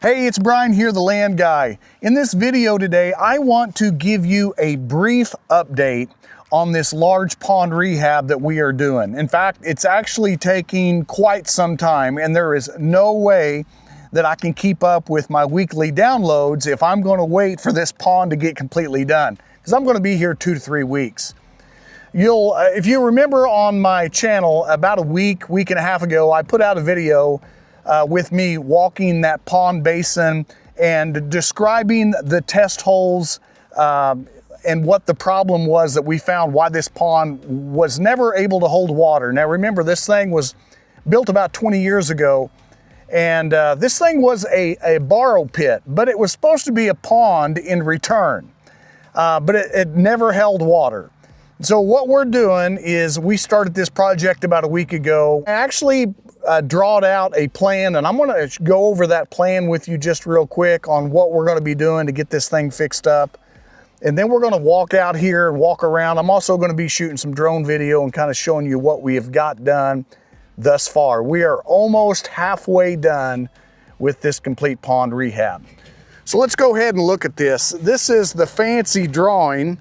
Hey, it's Bryan here, the land guy. In this video today, I want to give you a brief update on this large pond rehab that we are doing. In fact, it's actually taking quite some time, and there is no way that I can keep up with my weekly downloads if I'm going to wait for this pond to get completely done, because I'm going to be here 2 to 3 weeks. If you remember on my channel about a week and a half ago, I put out a video with me walking that pond basin and describing the test holes and what the problem was that we found, why this pond was never able to hold water. Now remember, this thing was built about 20 years ago, and this thing was a borrow pit, but it was supposed to be a pond in return, but it never held water. So what we're doing is we started this project about a week ago. I actually drawed out a plan, and I'm going to go over that plan with you just real quick on what we're going to be doing to get this thing fixed up. And then we're going to walk out here and walk around. I'm also going to be shooting some drone video and kind of showing you what we have got done thus far. We are almost halfway done with this complete pond rehab. So let's go ahead and look at this. This is the fancy drawing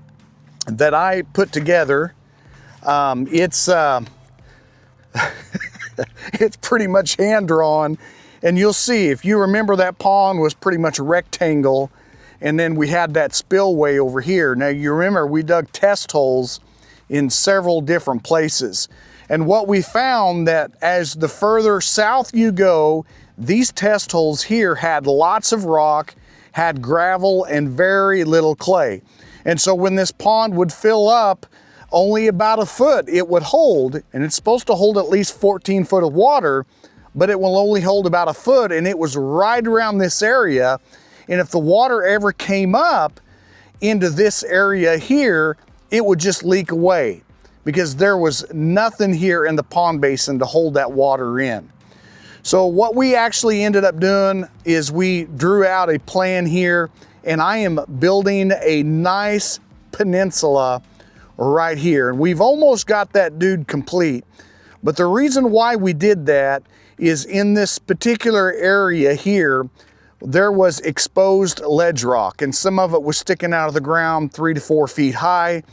that I put together. It's it's pretty much hand drawn, and you'll see, if you remember, that pond was pretty much a rectangle, and then we had that spillway over here. Now you remember we dug test holes in several different places, and what we found that as the further south you go, these test holes here had lots of rock, had gravel, and very little clay. And so when this pond would fill up, only about a foot it would hold, and it's supposed to hold at least 14 foot of water, but it will only hold about a foot, and it was right around this area. And if the water ever came up into this area here, it would just leak away because there was nothing here in the pond basin to hold that water in. So what we actually ended up doing is we drew out a plan here, and I am building a nice peninsula right here. And we've almost got that dude complete. But the reason why we did that is in this particular area here, there was exposed ledge rock, and some of it was sticking out of the ground 3 to 4 feet high.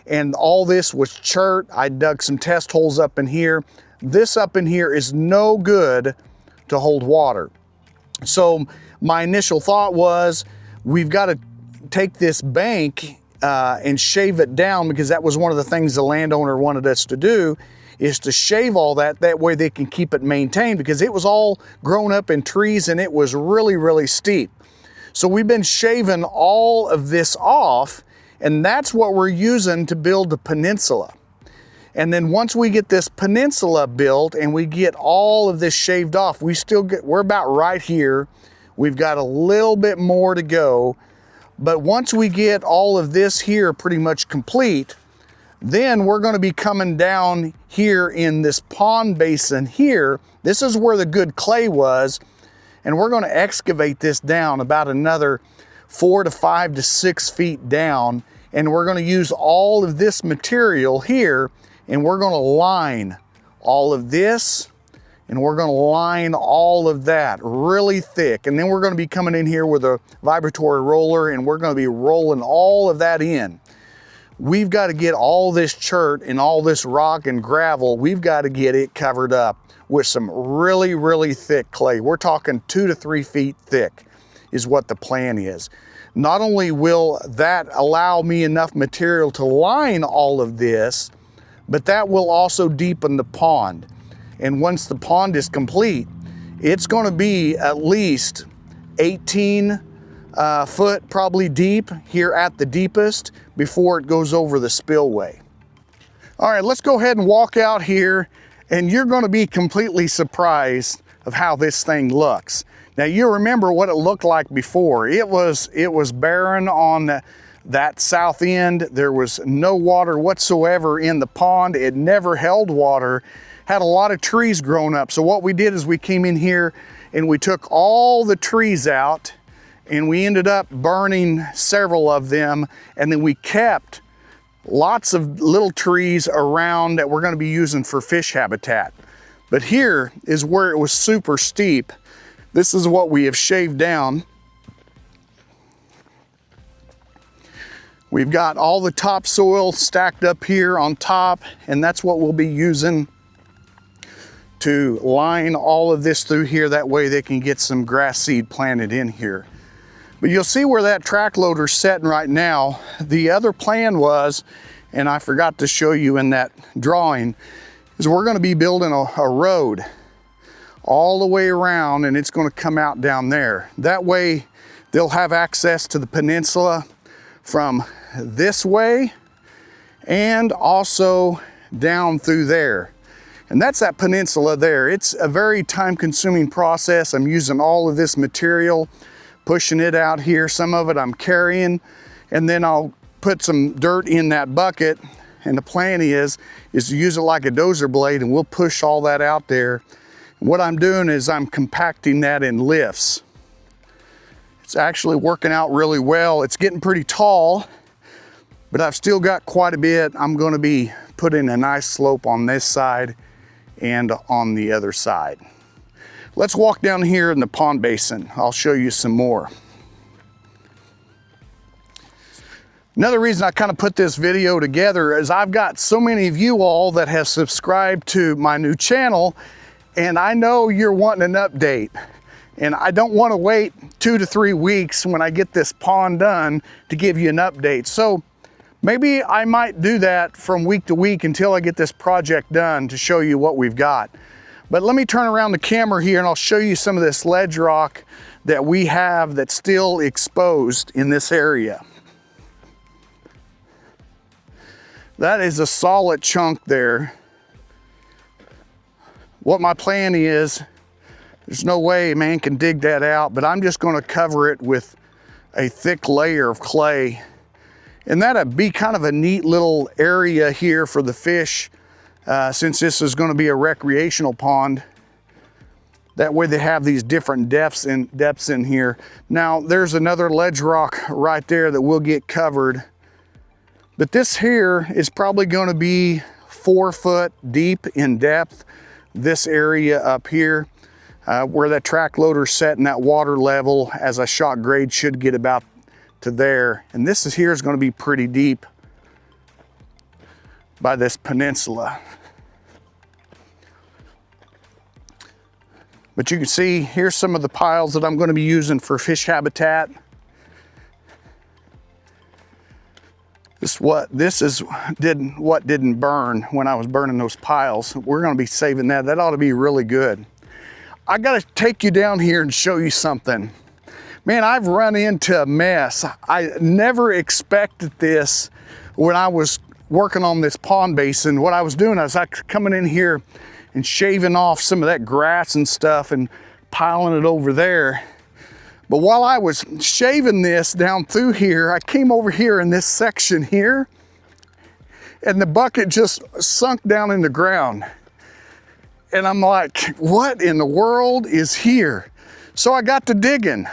And all this was chert. I dug some test holes up in here. This up in here is no good to hold water. So my initial thought was, we've got to take this bank and shave it down, because that was one of the things the landowner wanted us to do, is to shave all that. That way they can keep it maintained, because it was all grown up in trees and it was really, really steep. So we've been shaving all of this off, and that's what we're using to build the peninsula. And then once we get this peninsula built and we get all of this shaved off, we're about right here. We've got a little bit more to go, but once we get all of this here pretty much complete, then we're going to be coming down here in this pond basin here. This is where the good clay was, and we're going to excavate this down about another 4 to 5 to 6 feet down, and we're going to use all of this material here, and we're going to line all of this, and we're going to line all of that really thick. And then we're going to be coming in here with a vibratory roller, and we're going to be rolling all of that in. We've got to get all this chert and all this rock and gravel, we've got to get it covered up with some really, really thick clay. We're talking 2 to 3 feet thick is what the plan is. Not only will that allow me enough material to line all of this, but that will also deepen the pond. And once the pond is complete, it's going to be at least 18 foot probably deep here at the deepest before it goes over the spillway. All right, let's go ahead and walk out here, and you're going to be completely surprised of how this thing looks. Now you remember what it looked like before. It was barren on that south end. There was no water whatsoever in the pond. It never held water. Had a lot of trees grown up. So what we did is we came in here and we took all the trees out, and we ended up burning several of them, and then we kept lots of little trees around that we're going to be using for fish habitat. But here is where it was super steep. This is what we have shaved down. We've got all the topsoil stacked up here on top, and that's what we'll be using to line all of this through here. That way they can get some grass seed planted in here. But you'll see where that track loader's setting right now. The other plan was, and I forgot to show you in that drawing, is we're gonna be building a road all the way around, and it's gonna come out down there. That way they'll have access to the peninsula from this way and also down through there. And that's that peninsula there. It's a very time-consuming process. I'm using all of this material, pushing it out here. Some of it I'm carrying, and then I'll put some dirt in that bucket. And the plan is to use it like a dozer blade, and we'll push all that out there. And what I'm doing is I'm compacting that in lifts. It's actually working out really well. It's getting pretty tall, but I've still got quite a bit. I'm gonna be putting a nice slope on this side and on the other side. Let's walk down here in the pond basin. I'll show you some more. Another reason I kind of put this video together is I've got so many of you all that have subscribed to my new channel, and I know you're wanting an update. And I don't want to wait 2 to 3 weeks when I get this pond done to give you an update. So maybe I might do that from week to week until I get this project done to show you what we've got. But let me turn around the camera here and I'll show you some of this ledge rock that we have that's still exposed in this area. That is a solid chunk there. What my plan is, there's no way a man can dig that out, but I'm just gonna cover it with a thick layer of clay. And that'd be kind of a neat little area here for the fish, since this is gonna be a recreational pond. That way they have these different depths in here. Now, there's another ledge rock right there that will get covered. But this here is probably gonna be 4 foot deep in depth, this area up here. Where that track loader's set and that water level as I shot grade should get about to there. And this here is going to be pretty deep by this peninsula. But you can see here's some of the piles that I'm going to be using for fish habitat. What didn't burn when I was burning those piles. We're going to be saving that. That ought to be really good. I gotta take you down here and show you something. Man, I've run into a mess. I never expected this when I was working on this pond basin. What I was doing, I was like coming in here and shaving off some of that grass and stuff and piling it over there. But while I was shaving this down through here, I came over here in this section here, and the bucket just sunk down in the ground. And I'm like, what in the world is here? So I got to digging.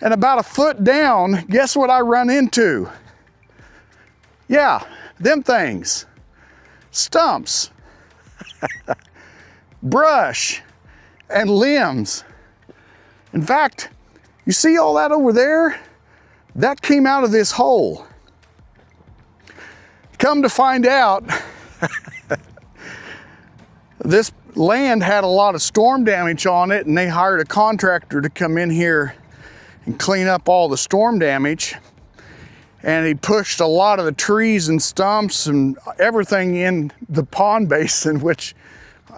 And about a foot down, guess what I run into? Yeah, them things. Stumps, brush, and limbs. In fact, you see all that over there? That came out of this hole. Come to find out, this land had a lot of storm damage on it, and they hired a contractor to come in here and clean up all the storm damage. And he pushed a lot of the trees and stumps and everything in the pond basin, which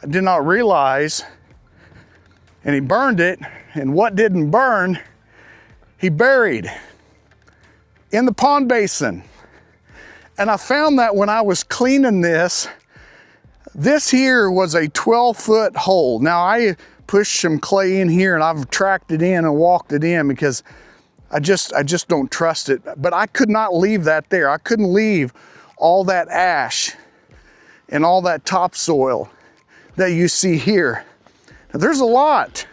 I did not realize. And he burned it, and what didn't burn, he buried in the pond basin. And I found that when I was cleaning this here was a 12-foot hole. Now I pushed some clay in here and I've tracked it in and walked it in because I just don't trust it. But I could not leave that there. I couldn't leave all that ash and all that topsoil that you see here. Now, there's a lot.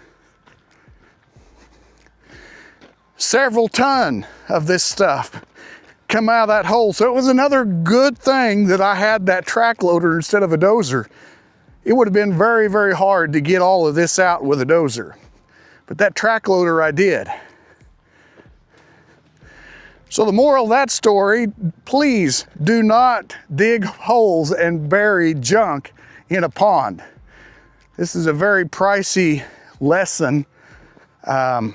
Several ton of this stuff come out of that hole. So it was another good thing that I had that track loader instead of a dozer. It would have been very, very hard to get all of this out with a dozer. but that track loader I did. So the moral of that story, please do not dig holes and bury junk in a pond. This is a very pricey lesson on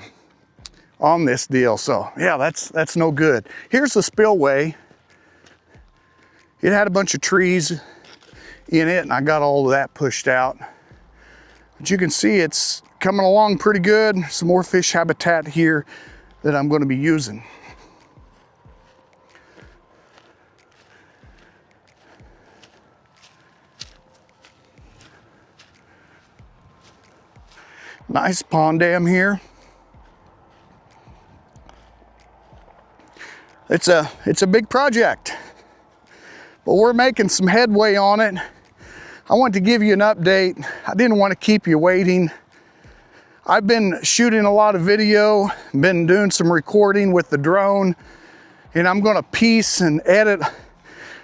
this deal. So yeah, that's no good. Here's the spillway. It had a bunch of trees in it and I got all of that pushed out. But you can see it's coming along pretty good. Some more fish habitat here that I'm going to be using. Nice pond dam here. It's a big project, but we're making some headway on it. I want to give you an update. I didn't want to keep you waiting. I've been shooting a lot of video, been doing some recording with the drone, and I'm going to piece and edit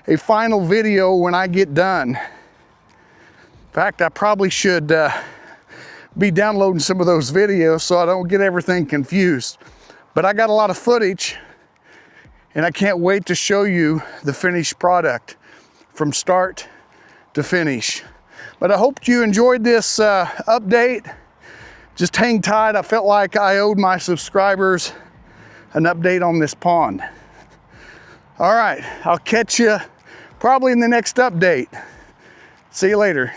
a final video when I get done. In fact, I probably should be downloading some of those videos so I don't get everything confused. But I got a lot of footage and I can't wait to show you the finished product from start to finish. But I hope you enjoyed this update. Just hang tight. I felt like I owed my subscribers an update on this pond. All right, I'll catch you probably in the next update. See you later.